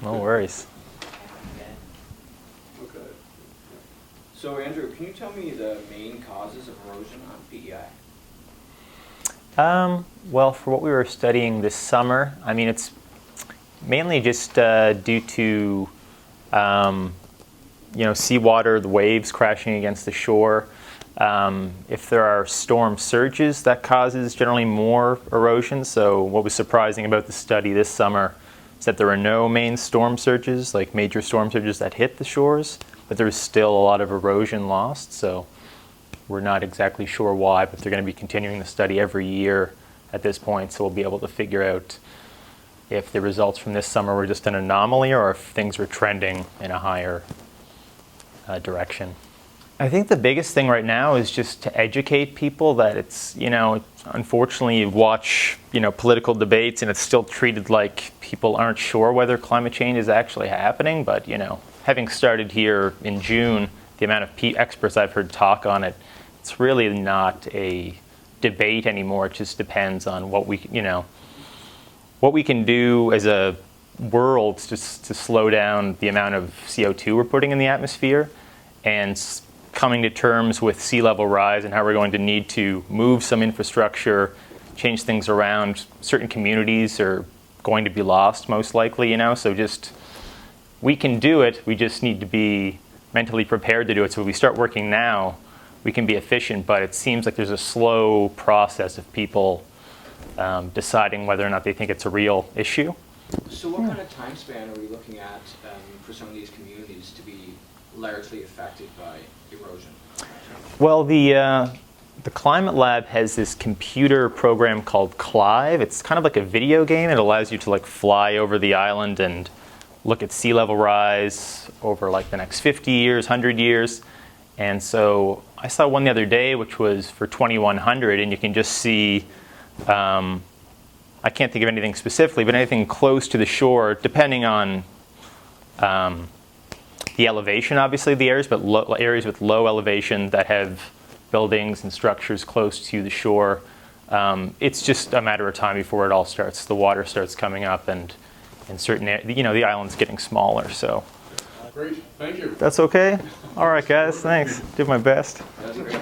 No worries. Okay. So Andrew, can you tell me the main causes of erosion on PEI? Well, for what we were studying this summer, I mean, it's mainly just due to seawater, the waves crashing against the shore. If there are storm surges, that causes generally more erosion. So what was surprising about the study this summer is that there were no main storm surges, like major storm surges that hit the shores, but there was still a lot of erosion lost. So we're not exactly sure why, but they're going to be continuing the study every year at this point. So we'll be able to figure out if the results from this summer were just an anomaly or if things were trending in a higher direction. I think the biggest thing right now is just to educate people that it's, unfortunately you watch, political debates and it's still treated like people aren't sure whether climate change is actually happening. But, having started here in June, the amount of experts I've heard talk on it, it's really not a debate anymore. It just depends on what we can do as a world just to slow down the amount of CO2 we're putting in the atmosphere, and coming to terms with sea level rise and how we're going to need to move some infrastructure, change things around. Certain communities are going to be lost most likely, so just we can do it. We just need to be mentally prepared to do it. So if we start working now, we can be efficient, but it seems like there's a slow process of people deciding whether or not they think it's a real issue. So what kind of time span are we looking at for some of these communities to be largely affected by erosion? Well, the Climate Lab has this computer program called Clive. It's kind of like a video game. It allows you to fly over the island and look at sea level rise over the next 50 years, 100 years. And so I saw one the other day, which was for 2100, and you can just see, I can't think of anything specifically, but anything close to the shore, depending on the elevation, obviously, of the areas, but areas with low elevation that have buildings and structures close to the shore. It's just a matter of time before it all starts. The water starts coming up, and in certain areas, the island's getting smaller. So. Great, thank you. That's okay. All right, guys. Thanks. Did my best. That's great.